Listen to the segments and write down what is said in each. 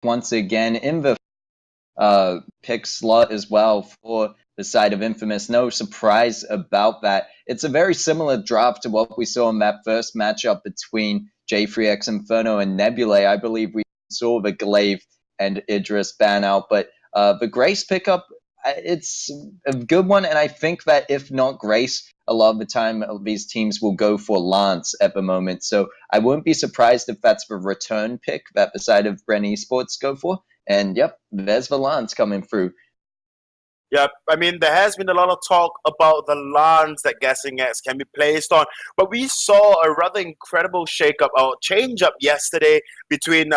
once again in the pick slot as well for the side of Infamous. No surprise about that. It's a very similar draft to what we saw in that first matchup between J3X Inferno and Nebulae. I believe we saw the Glaive and Idris ban out, but the Grace pickup, it's a good one, and I think that if not Grace, a lot of the time these teams will go for Lance at the moment. So I wouldn't be surprised if that's the return pick that the side of Bren Esports go for. And yep, there's the Lance coming through. Yeah, I mean, there has been a lot of talk about the lines that Guessing X can be placed on, but we saw a rather incredible shake-up or change-up yesterday between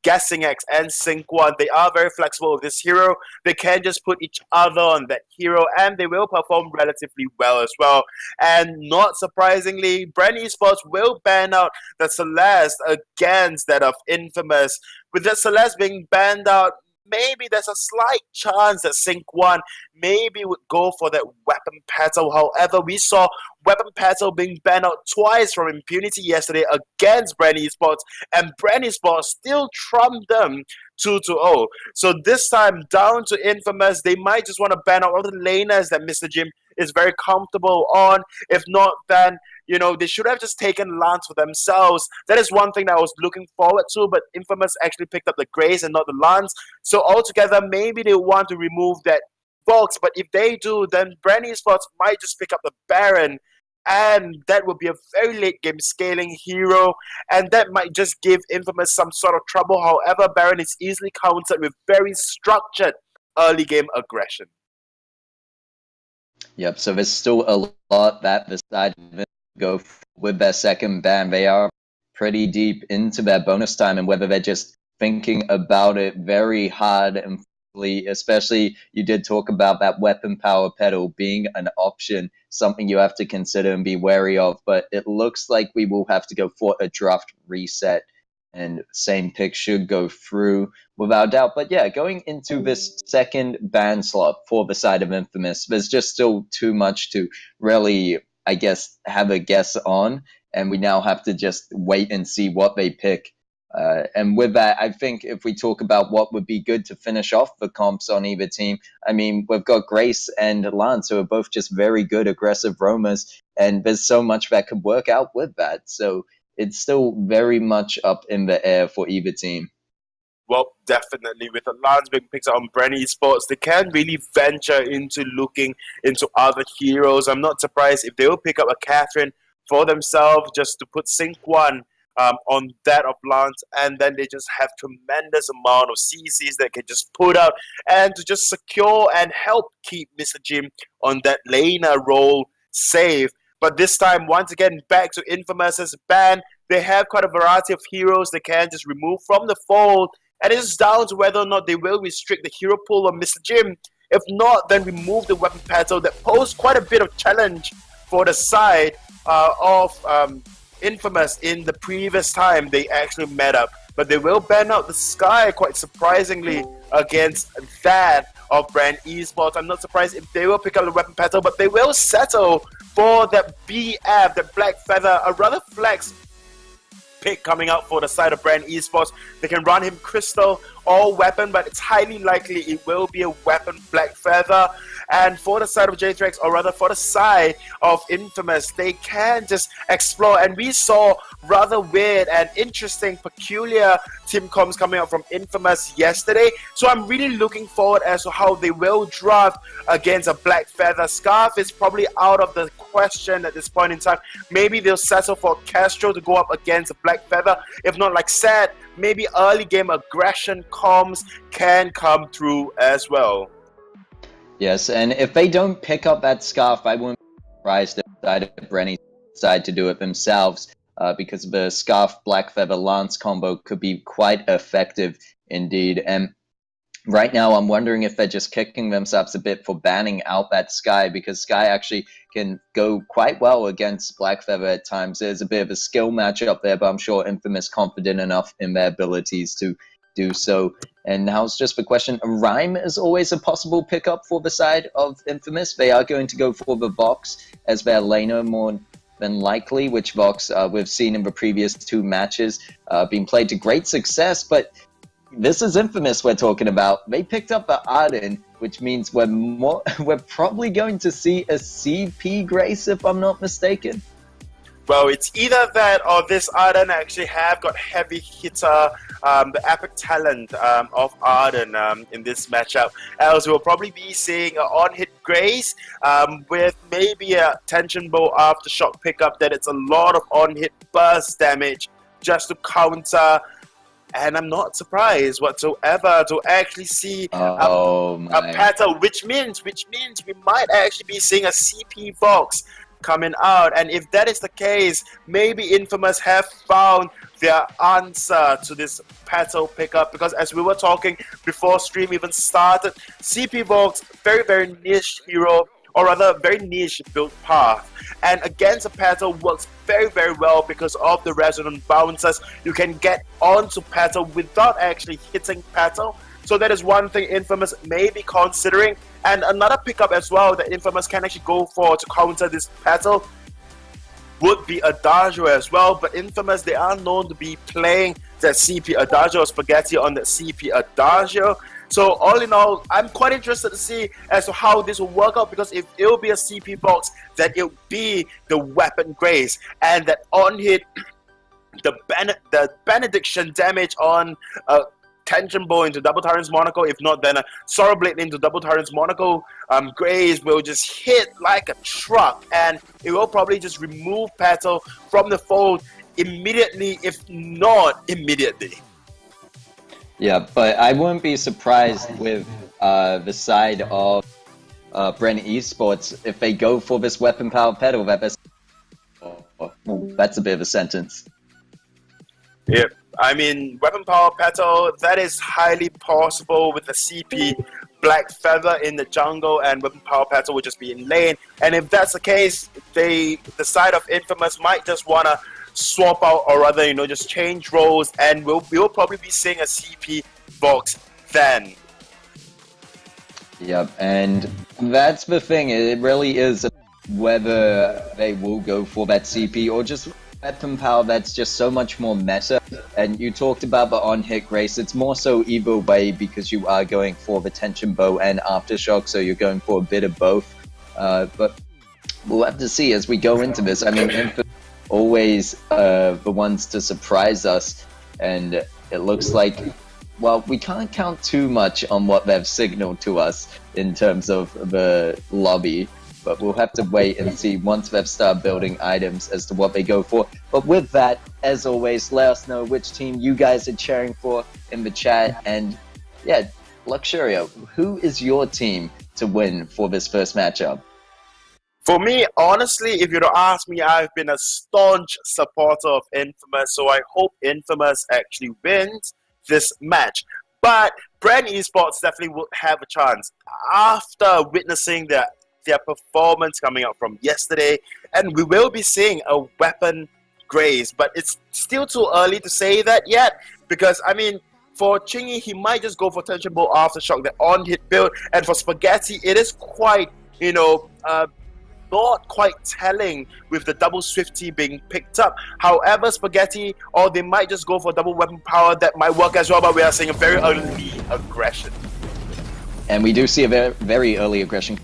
Guessing X and Sync One. They are very flexible with this hero. They can just put each other on that hero, and they will perform relatively well as well. And not surprisingly, Bren Esports will ban out the Celeste against that of Infamous. With the Celeste being banned out, maybe there's a slight chance that Sync One maybe would go for that Weapon Petal. However, we saw Weapon Petal being banned out twice from Impunity yesterday against Bren Esports, and Bren Esports still trumped them 2-0. So this time, down to Infamous, they might just want to ban out all the laners that Mr. Jim is very comfortable on. If not, then they should have just taken Lance for themselves. That is one thing that I was looking forward to, but Infamous actually picked up the Grace and not the Lance. So altogether, maybe they want to remove that box, but if they do, then Bren Esports might just pick up the Baron, and that would be a very late game scaling hero, and that might just give Infamous some sort of trouble. However, Baron is easily countered with very structured early game aggression. Yep, so there's still a lot that the side go with their second ban. They are pretty deep into their bonus time, and whether they're just thinking about it very hard and fully, especially you did talk about that weapon power pedal being an option, something you have to consider and be wary of. But it looks like we will have to go for a draft reset, and same pick should go through without doubt. But yeah, going into this second ban slot for the side of Infamous, there's just still too much to really, I guess, have a guess on, and we now have to just wait and see what they pick. And with that, I think if we talk about what would be good to finish off the comps on either team, I mean, we've got Grace and Lance, who are both just very good aggressive roamers, and there's so much that could work out with that. So it's still very much up in the air for either team. Well, definitely. With the Lance being picked up on Bren Esports, they can really venture into looking into other heroes. I'm not surprised if they will pick up a Catherine for themselves just to put Sync One on that of Lance, and then they just have tremendous amount of CCs that can just put out and to just secure and help keep Mr. Jim on that laner role safe. But this time, once again, back to Infamous's ban. They have quite a variety of heroes they can just remove from the fold, and it's down to whether or not they will restrict the hero pool on Mr. Jim. If not, then remove the weapon petal that posed quite a bit of challenge for the side of Infamous in the previous time they actually met up. But they will ban out the Sky, quite surprisingly, against that of Bren Esports. I'm not surprised if they will pick up the weapon petal, but they will settle for that BF, the Black Feather, a rather flex pick coming out for the side of Bren Esports. They can run him Crystal or Weapon, but it's highly likely it will be a Weapon Black Feather. And for the side of J3X, or rather for the side of Infamous, they can just explore. And we saw rather weird and interesting, peculiar team comms coming out from Infamous yesterday. So I'm really looking forward as to how they will draft against a Black Feather. Scarf is probably out of the question at this point in time. Maybe they'll settle for Castro to go up against a Black Feather. If not, like said, maybe early game aggression comms can come through as well. Yes, and if they don't pick up that Scarf, I wouldn't be surprised if Brenny decide to do it themselves, because the Scarf Black Feather Lance combo could be quite effective indeed. And right now, I'm wondering if they're just kicking themselves a bit for banning out that Sky, because Sky actually can go quite well against Black Feather at times. There's a bit of a skill matchup there, but I'm sure Infamous confident enough in their abilities to do so. And now it's just the question, Rhyme is always a possible pickup for the side of Infamous. They are going to go for the Vox as their laner more than likely, which Vox we've seen in the previous two matches being played to great success, but this is Infamous we're talking about. They picked up the Arden, which means we're probably going to see a CP Grace, if I'm not mistaken. Well, it's either that or this Arden actually have got heavy hitter, the epic talent of Arden in this matchup. Else we'll probably be seeing an on-hit Grace with maybe a tension bow aftershock pickup that it's a lot of on-hit burst damage just to counter. And I'm not surprised whatsoever to actually see a Petal, which means we might actually be seeing a CP Vox coming out. And if that is the case, maybe Infamous have found their answer to this Petal pickup, because as we were talking before stream even started, CP Vox, very, very niche hero, or rather very niche build path, and against a Petal works very, very well because of the resonant bounces. You can get onto Petal without actually hitting Petal. So that is one thing Infamous may be considering. And another pickup as well that Infamous can actually go for to counter this Petal would be Adagio as well. But Infamous, they are known to be playing that CP Adagio Spaghetti on that CP Adagio. So all in all, I'm quite interested to see as to how this will work out, because if it will be a CP box, then it will be the Weapon Grace, and that on hit, the benediction damage on Tension Bow into Double Tyrant's Monaco. If not, then a Sorrow Blade into Double Tyrant's Monaco. Grace will just hit like a truck, and it will probably just remove Petal from the fold immediately, if not immediately. Yeah, but I wouldn't be surprised with the side of Bren Esports if they go for this weapon power Petal. That's a bit of a sentence. Yep. I mean, weapon power Petal, that is highly possible with the CP Black Feather in the jungle, and weapon power Petal will just be in lane. And if that's the case, the side of Infamous might just want to swap out, or rather, you know, just change roles, and we'll probably be seeing a CP box then. Yep, and that's the thing. It really is whether they will go for that CP or just weapon power that's just so much more meta. And you talked about the on-hit Grace. It's more so either way because you are going for the Tension Bow and Aftershock, so you're going for a bit of both. But we'll have to see as we go into this. I mean, Infamous always the ones to surprise us, and it looks like, well, we can't count too much on what they've signaled to us in terms of the lobby, but we'll have to wait and see once they've started building items as to what they go for. But with that, as always, let us know which team you guys are cheering for in the chat. And yeah, Luxurio, who is your team to win for this first matchup? For me, honestly, if you don't ask me, I've been a staunch supporter of Infamous, so I hope Infamous actually wins this match. But Bren Esports definitely would have a chance after witnessing their performance coming out from yesterday, and we will be seeing a Weapon Grace, but it's still too early to say that yet, because I mean, for Chingy, he might just go for Tension Bow Aftershock, the on-hit build, and for Spaghetti, it is quite, you know, not quite telling with the double Swifty being picked up. However, Spaghetti, or they might just go for double weapon power, that might work as well, but we are seeing a very early aggression. And we do see a very, very early aggression.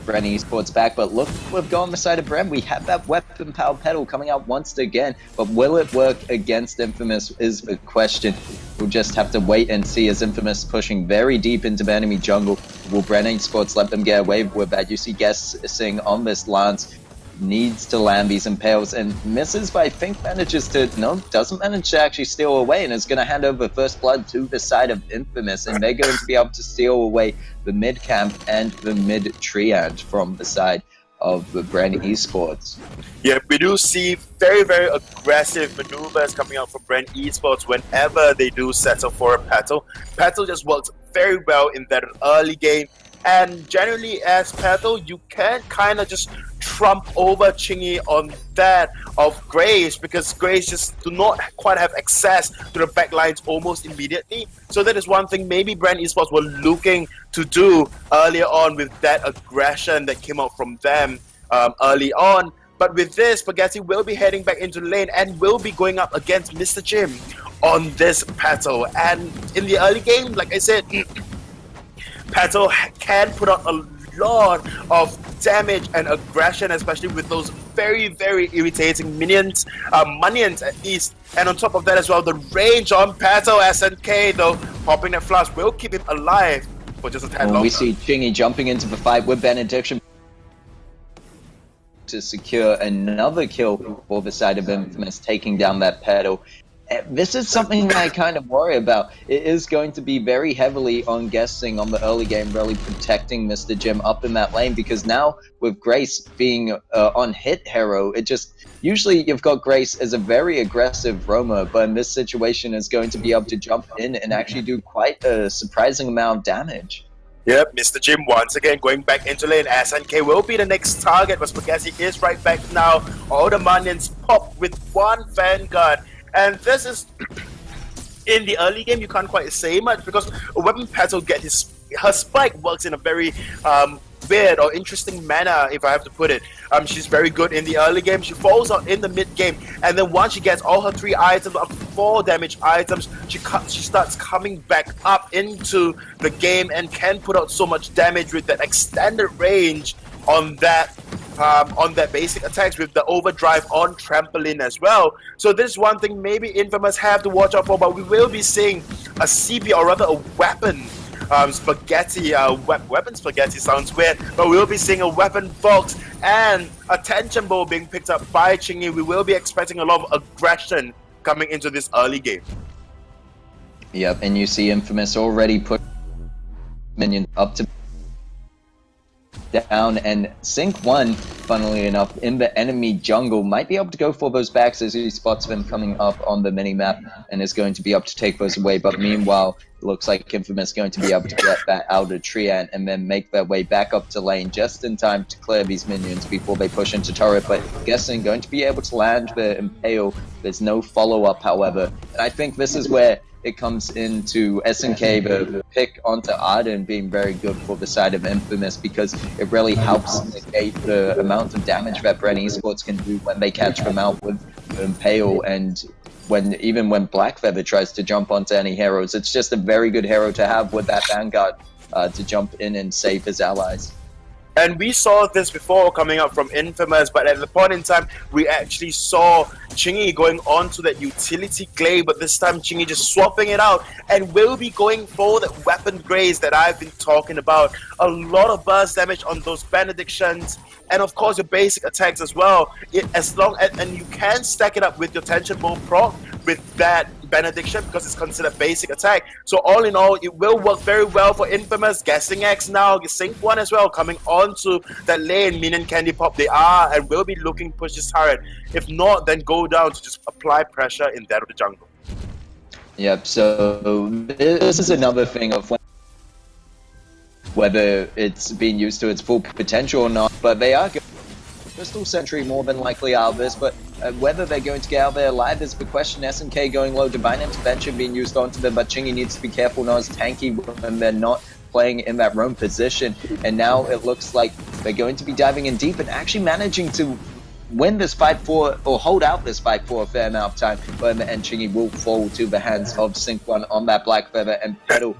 Bren Esports back, but look, we've gone on the side of Bren. We have that weapon power Petal coming out once again, but will it work against Infamous is the question. We'll just have to wait and see as Infamous pushing very deep into the enemy jungle. Will Bren Esports let them get away with that? You see guessing on this Lance, needs to land these impales and misses, but I think manages to, no, doesn't manage to actually steal away, and is going to hand over first blood to the side of Infamous, and they're going to be able to steal away the mid camp and the mid triad from the side of the Bren Esports. Yeah, we do see very, very aggressive maneuvers coming out from Bren Esports whenever they do settle for a Petal. Petal just works very well in that early game, and generally as Petal, you can kind of just trump over Chingy on that of Grace, because Grace just do not quite have access to the backlines almost immediately. So that is one thing maybe Bren Esports were looking to do earlier on with that aggression that came out from them early on. But with this, Spaghetti will be heading back into the lane and will be going up against Mr. Jim on this Petal. And in the early game, like I said, Petal can put out a lot of damage and aggression, especially with those very, very irritating minions, Munions at least. And on top of that as well, the range on Petal SNK, though, popping that flash will keep him alive for just a tad longer. We see Chingy jumping into the fight with Benediction to secure another kill for the side of Infamous, taking down that Petal. This is something that I kind of worry about. It is going to be very heavily on guessing on the early game, really protecting Mr. Jim up in that lane, because now with Grace being on hit hero, it just, usually you've got Grace as a very aggressive roamer, but in this situation is going to be able to jump in and actually do quite a surprising amount of damage. Yep, Mr. Jim once again going back into lane. SNK will be the next target, but Spaghetti is right back now. All the Munions pop with one Vanguard. And this is, in the early game, you can't quite say much because a weapon Petal her spike works in a very weird or interesting manner, if I have to put it. She's very good in the early game. She falls out in the mid game, and then once she gets all her 3 items, up to 4 damage items, she starts coming back up into the game and can put out so much damage with that extended range on that basic attacks with the overdrive on trampoline as well. So this is one thing maybe Infamous have to watch out for, but we will be seeing a CP, or rather a weapon Spaghetti. Weapon Spaghetti sounds weird, but we'll be seeing a weapon Fox and a tension bow being picked up by Chingy. We will be expecting a lot of aggression coming into this early game. Yep, and you see Infamous already put minions up to down, and Sync 1, funnily enough, in the enemy jungle, might be able to go for those backs as he spots them coming up on the mini-map and is going to be able to take those away. But meanwhile, it looks like Infamous going to be able to get that out of Treant and then make their way back up to lane just in time to clear these minions before they push into turret. But guessing going to be able to land the Impale. There's no follow-up, however. And I think this is where it comes into SNK, the pick onto Arden being very good for the side of Infamous, because it really helps negate the amount of damage that Bren Esports can do when they catch them out with Impale, and even when Blackfeather tries to jump onto any heroes. It's just a very good hero to have with that Vanguard to jump in and save his allies. And we saw this before coming up from Infamous, but at the point in time, we actually saw Chingy going on to that utility glaive, but this time Chingy just swapping it out and will be going for that weapon graze that I've been talking about. A lot of burst damage on those benedictions, and of course your basic attacks as well. And you can stack it up with your tension bow proc with that benediction because it's considered basic attack. So all in all, it will work very well for Infamous. Guessing X now, Sync 1 as well, coming onto that lane. Minion Candy Pop they are and will be looking to push this turret. If not, then go down to just apply pressure in that of the jungle. Yep, so this is another thing of whether it's being used to its full potential or not, but they are Crystal Sentry more than likely out of this, but whether they're going to get out there alive is the question. SNK going low, Divine Intervention being used onto them, but Chingy needs to be careful not as tanky when they're not playing in that roam position. And now it looks like they're going to be diving in deep and actually managing to win this fight for, or hold out this fight for a fair amount of time. But in the end, Chingy will fall to the hands of Sync 1 on that Blackfeather, and Petal,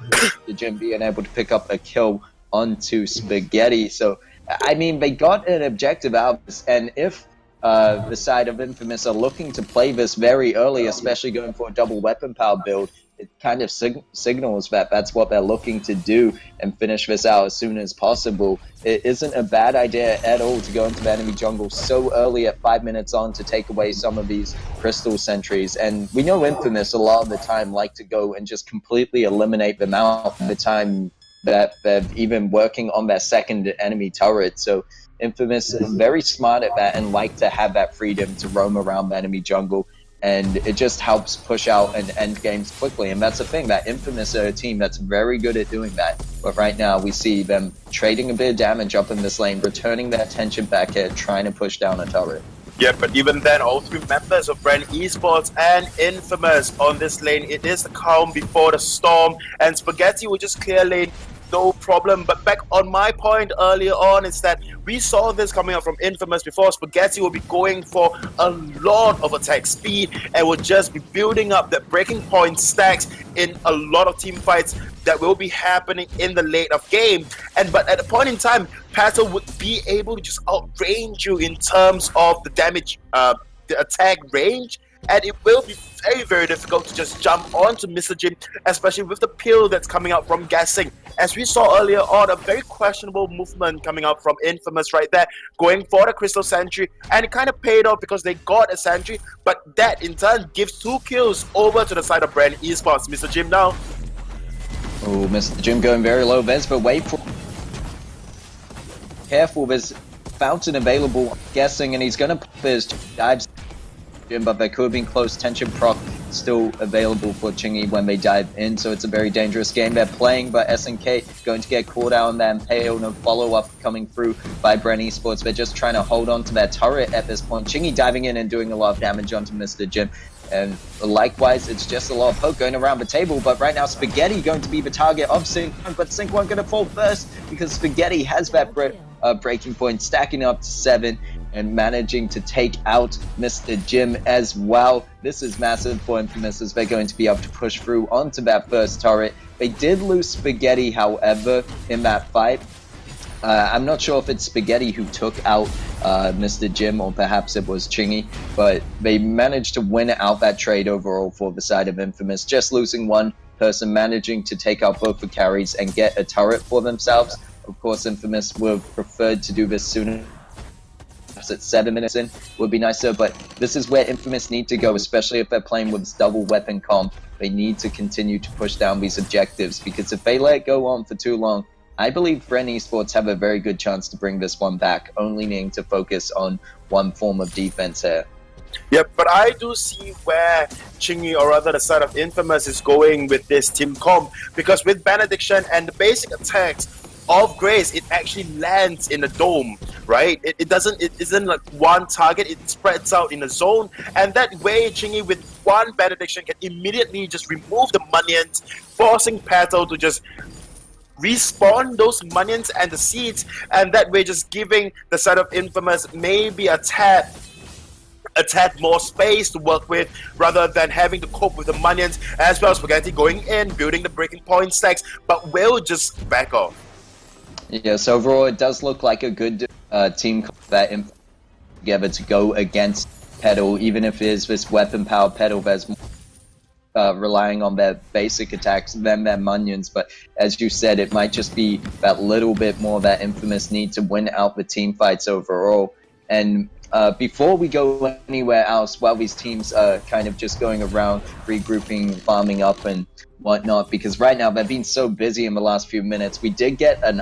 the Jim being able to pick up a kill onto Spaghetti. So I mean, they got an objective out of this, and if the side of Infamous are looking to play this very early, especially going for a double weapon power build, it kind of signals that that's what they're looking to do and finish this out as soon as possible. It isn't a bad idea at all to go into the enemy jungle so early at 5 minutes on to take away some of these crystal sentries. And we know Infamous a lot of the time like to go and just completely eliminate them out the time that they're even working on their second enemy turret. So Infamous is very smart at that and like to have that freedom to roam around the enemy jungle, and it just helps push out and end games quickly. And that's the thing, that Infamous are a team that's very good at doing that. But right now we see them trading a bit of damage up in this lane, returning their attention back here, trying to push down a turret. Yeah, but even then, all 3 members of Bren Esports and Infamous on this lane, it is the calm before the storm, and Spaghetti will just clear lane no problem. But back on my point earlier on is that we saw this coming up from Infamous before. Spaghetti will be going for a lot of attack speed and will just be building up that breaking point stacks in a lot of team fights that will be happening in the late of game. But at a point in time, Pato would be able to just outrange you in terms of the damage, the attack range, and it will be very, very difficult to just jump onto Mr. Jim, especially with the pill that's coming out from guessing. As we saw earlier on, a very questionable movement coming out from Infamous right there, going for the Crystal Sentry, and it kind of paid off because they got a Sentry, but that in turn gives 2 kills over to the side of Bren Esports. Mr. Jim now. Oh, Mr. Jim going very low. There's the wait for... Careful, there's fountain available, I'm guessing, and he's going to put his dives. But there could have been close tension proc still available for Chingy when they dive in, so it's a very dangerous game they're playing. But SNK going to get caught out on that Impale, no follow-up coming through by Bren Esports. They're just trying to hold on to their turret at this point. Chingy diving in and doing a lot of damage onto Mr. Jim. And likewise, it's just a lot of poke going around the table. But right now, Spaghetti going to be the target of Sync, but Sync won't going to fall first because Spaghetti has that breaking point, stacking up to 7 and managing to take out Mr. Jim as well. This is massive for Infamous as they're going to be able to push through onto that first turret. They did lose Spaghetti, however, in that fight. I'm not sure if it's Spaghetti who took out Mr. Jim, or perhaps it was Chingy, but they managed to win out that trade overall for the side of Infamous, just losing one person, managing to take out both the carries and get a turret for themselves. Of course, Infamous would have preferred to do this sooner. At 7 minutes in would be nicer, but this is where Infamous need to go, especially if they're playing with double weapon comp. They need to continue to push down these objectives, because if they let it go on for too long, I believe Bren Esports have a very good chance to bring this one back, only needing to focus on one form of defense here. Yep, but I do see where Chingy, or rather the side of Infamous, is going with this team comp, because with Benediction and the basic attacks of Grace, it actually lands in a dome, right? It isn't like one target, it spreads out in a zone, and that way Chingy with one Benediction can immediately just remove the minions, forcing Pato to just respawn those minions and the seeds, and that way just giving the side of Infamous maybe a tad more space to work with, rather than having to cope with the minions, as well as Spaghetti going in, building the breaking point stacks, but will just back off. Yes, overall it does look like a good team that together to go against Pedal, even if it is this weapon power Pedal that's relying on their basic attacks than their minions. But as you said, it might just be that little bit more that Infamous need to win out the team fights overall. And before we go anywhere else, while these teams are kind of just going around regrouping, farming up and whatnot, because right now they've been so busy in the last few minutes, we did get an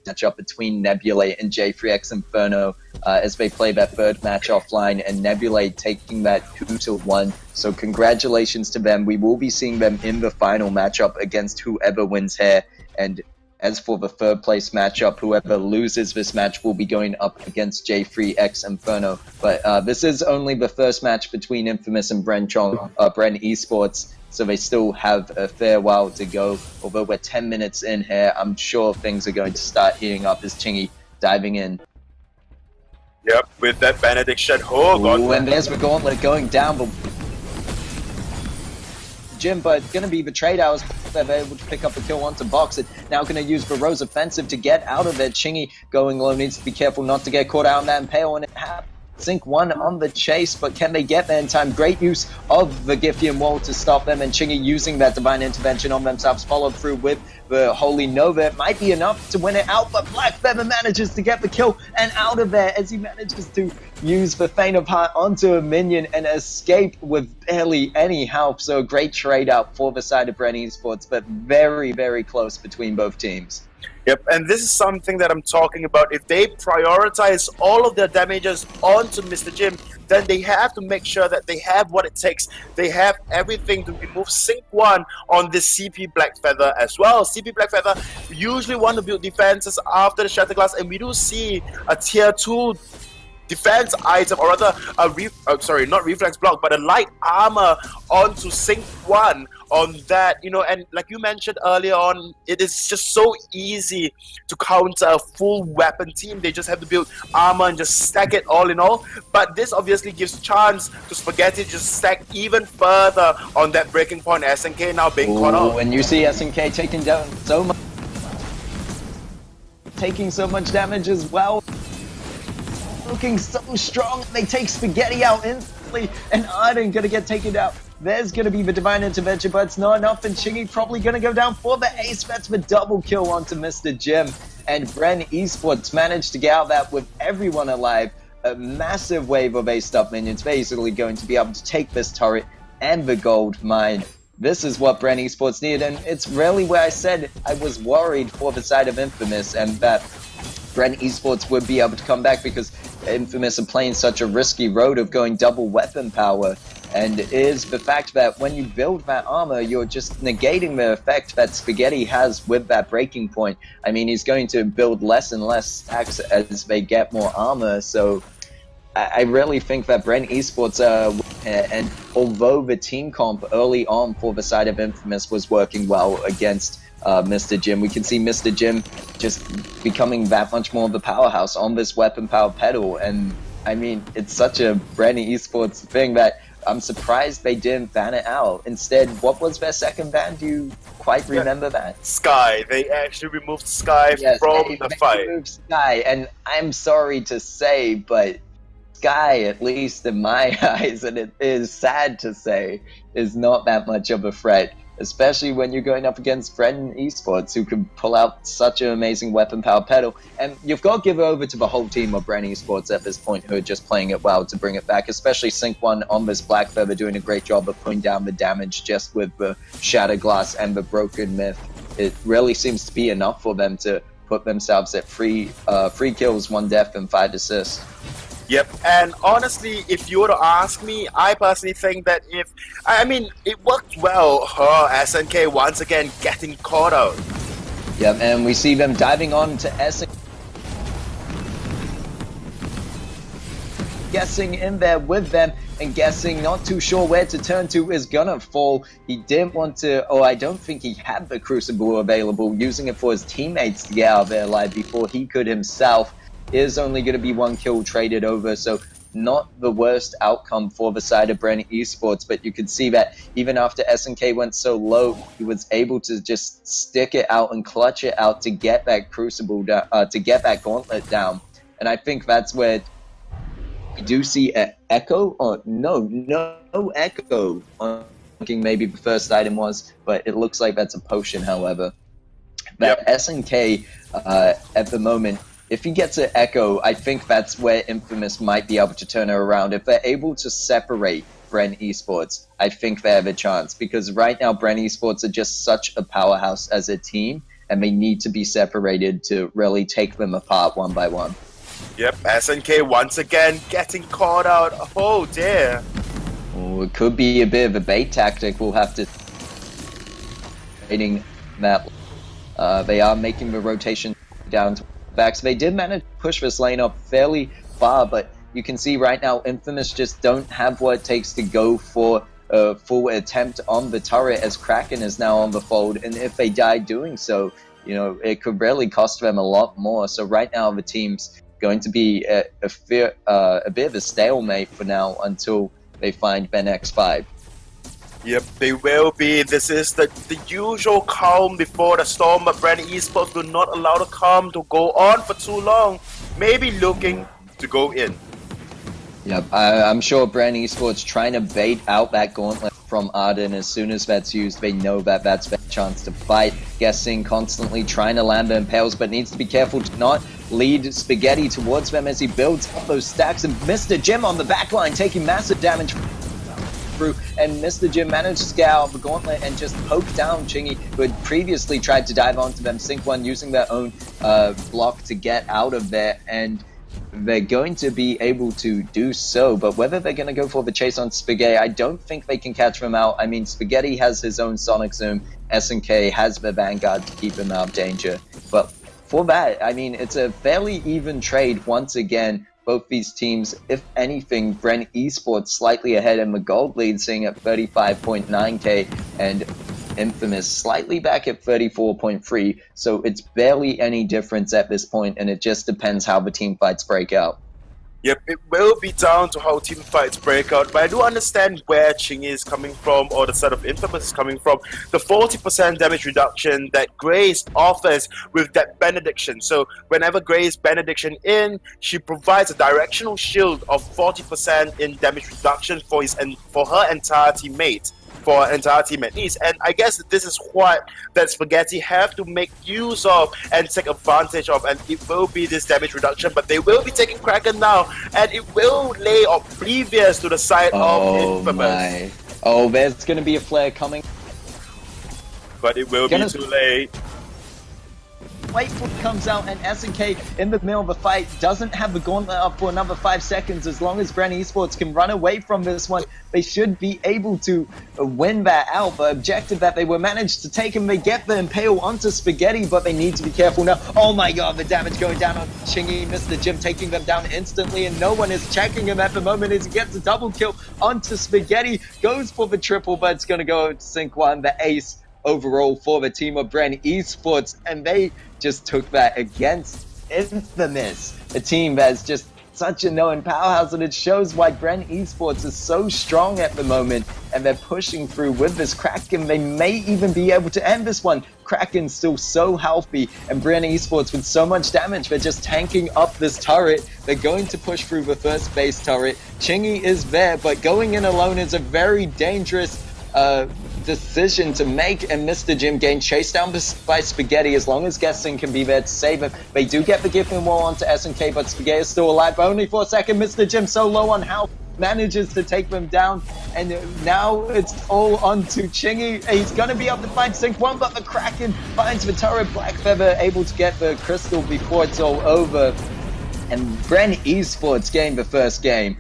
matchup between Nebulate and J3X Inferno as they play that third match offline, and Nebulate taking that 2-1. So congratulations to them. We will be seeing them in the final matchup against whoever wins here. And as for the third place matchup, whoever loses this match will be going up against J3X Inferno. But this is only the first match between Infamous and Bren Esports, so they still have a fair while to go. Although we're 10 minutes in here, I'm sure things are going to start heating up as Chingy diving in. Yep, with that Benediction. Oh, God. Ooh, and there's the gauntlet going down, but Jim, but going to be betrayed out as they're able to pick up the kill onto Box. It now going to use the Rose offensive to get out of it. Chingy going low, needs to be careful not to get caught out on that Impale, and it happens. Sync 1 on the chase, but can they get there in time? Great use of the Giftian Wall to stop them, and Chingy using that Divine Intervention on themselves, followed through with the Holy Nova. It might be enough to win it out, but Black Feather manages to get the kill and out of there as he manages to use the Faint of Heart onto a minion and escape with barely any help. So a great trade out for the side of Bren Esports, but very, very close between both teams. Yep, and this is something that I'm talking about. If they prioritize all of their damages onto Mr. Jim, then they have to make sure that they have what it takes. They have everything to remove Sync 1 on this CP Black Feather as well. CP Black Feather usually want to build defenses after the Shatterglass, and we do see a tier 2 defense item, or rather a not reflex block, but a light armor onto Sync 1 on that, you know. And like you mentioned earlier on, it is just so easy to counter a full weapon team. They just have to build armor and just stack it all in all. But this obviously gives chance to Spaghetti to just stack even further on that breaking point. SNK now being caught out. And you see SNK taking down so much, taking so much damage as well. Looking so strong, they take Spaghetti out instantly, and Arden gonna get taken out. There's gonna be the divine intervention, but it's not enough, and Chingy probably gonna go down for the ace. That's the double kill onto Mr. Jim, and Bren Esports managed to get out of that with everyone alive. A massive wave of aced up minions, basically going to be able to take this turret and the gold mine. This is what Bren Esports needed, and it's really where I said I was worried for the side of Infamous, and that Bren Esports would be able to come back, because Infamous are playing such a risky road of going double weapon power, and it is the fact that when you build that armor, you're just negating the effect that Spaghetti has with that breaking point. I mean, he's going to build less and less stacks as they get more armor, so I really think that Bren Esports, and although the team comp early on for the side of Infamous was working well against Mr. Jim, we can see Mr. Jim just becoming that much more of the powerhouse on this weapon power pedal. And I mean, it's such a Bren Esports thing that I'm surprised they didn't ban it out. Instead, what was their second ban? Do you quite remember that? Sky. They actually removed Sky from the fight. Removed Sky, and I'm sorry to say, but Sky, at least in my eyes, and it is sad to say, is not that much of a threat, especially when you're going up against Bren Esports, who can pull out such an amazing weapon power pedal. And you've got to give it over to the whole team of Bren Esports at this point, who are just playing it well to bring it back, especially Sync 1 on this Black Feather doing a great job of putting down the damage just with the Shattered Glass and the Broken Myth. It really seems to be enough for them to put themselves at 3 kills, 1 death, and 5 assists. Yep, and honestly, if you were to ask me, I personally think that it worked well. SNK once again getting caught out. Yep, and we see them diving on to SNK. Guessing in there with them, and guessing not too sure where to turn to is gonna fall. He didn't want to, I don't think he had the Crucible available, using it for his teammates to get out of there alive before he could himself. Is only going to be 1 kill traded over, so not the worst outcome for the side of Bren Esports, but you could see that even after SNK went so low, he was able to just stick it out and clutch it out to get that Crucible down, to get that Gauntlet down. And I think that's where we do see an Echo, or no Echo. I'm thinking maybe the first item was, but it looks like that's a potion, however. But SNK, at the moment, if he gets an Echo, I think that's where Infamous might be able to turn it around. If they're able to separate Bren Esports, I think they have a chance. Because right now, Bren Esports are just such a powerhouse as a team, and they need to be separated to really take them apart one by one. Yep, SNK once again getting caught out. Oh dear. Oh, it could be a bit of a bait tactic. We'll have to... that. They are making the rotation down to back, so they did manage to push this lane up fairly far, but you can see right now Infamous just don't have what it takes to go for a full attempt on the turret, as Kraken is now on the fold, and if they die doing so, you know, it could really cost them a lot more. So right now the team's going to be a bit of a stalemate for now until they find Ben X5. Yep, they will be. This is the usual calm before the storm, but Bren Esports will not allow the calm to go on for too long. Maybe looking to go in. Yep, I'm sure Bren Esports trying to bait out that Gauntlet from Arden. As soon as that's used, they know that that's their chance to fight. Guessing constantly trying to land the impales, but needs to be careful to not lead Spaghetti towards them as he builds up those stacks. And Mr. Jim on the back line taking massive damage through, and Mr. Jim managed to get out of the Gauntlet and just poke down Chingy, who had previously tried to dive onto them. Sync 1 using their own block to get out of there, and they're going to be able to do so. But whether they're going to go for the chase on Spaghetti, I don't think they can catch them out. I mean, Spaghetti has his own Sonic Zoom, SNK has the Vanguard to keep him out of danger. But for that, I mean, it's a fairly even trade once again both these teams, if anything, Bren Esports slightly ahead in the gold lead, sitting at 35.9k, and Infamous slightly back at 34.3, so it's barely any difference at this point, and it just depends how the team fights break out. Yep, it will be down to how team fights break out, but I do understand where Chingy is coming from, or the set of Infamous is coming from. The 40% damage reduction that Grace offers with that Benediction. So whenever Grace Benediction in, she provides a directional shield of 40% in damage reduction for her entire teammate. For our entire team at least, and I guess this is what that Spaghetti have to make use of and take advantage of, and it will be this damage reduction, but they will be taking Kraken now, and it will lay Oblivious to the side of Infamous. Oh, there's gonna be a flare coming, but it will be too late. Whitefoot comes out, and SNK in the middle of the fight doesn't have the gauntlet up for another 5 seconds. As long as Bren Esports can run away from this one, they should be able to win that out. The objective that they were managed to take, and they get the Impale onto Spaghetti, but they need to be careful now. Oh my god, the damage going down on Chingy. Mr. Jim taking them down instantly, and no one is checking him at the moment as he gets a double kill onto Spaghetti. Goes for the triple, but it's going to go to Sync 1, the ace overall for the team of Bren Esports, and they just took that against Infamous, a team that's just such a known powerhouse, and it shows why Bren Esports is so strong at the moment, and they're pushing through with this Kraken. They may even be able to end this one. Kraken's still so healthy, and Bren Esports with so much damage, they're just tanking up this turret. They're going to push through the first base turret. Chingy is there, but going in alone is a very dangerous decision to make, and Mr. Jim getting chased down by Spaghetti. As long as Guessing can be there to save him, they do get the Gifting Wall onto SNK, but Spaghetti is still alive, but only for a second. Mr. Jim so low on health, manages to take them down, and now it's all onto Chingy. He's going to be able to find Sync 1, but the Kraken finds the turret. Black Feather able to get the crystal before it's all over, and Bren Esports getting the first game.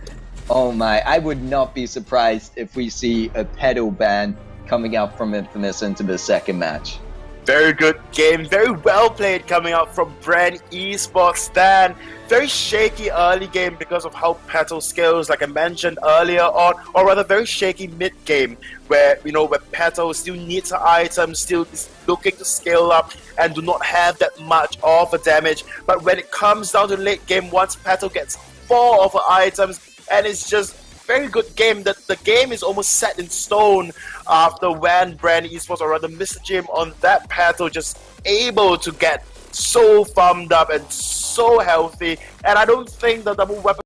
Oh my, I would not be surprised if we see a pedal ban coming out from Infamous into the second match. Very good game, very well played coming out from Bren Esports. Stan, very shaky early game because of how Petal scales, like I mentioned earlier on, or rather very shaky mid game, where where Petal still needs her items, still is looking to scale up and do not have that much of a damage. But when it comes down to late game, once Petal gets 4 of her items, and it's just very good game. That the game is almost set in stone after when Bren Esports, or rather Mr. Jim on that Petal, just able to get so farmed up and so healthy. And I don't think the double weapon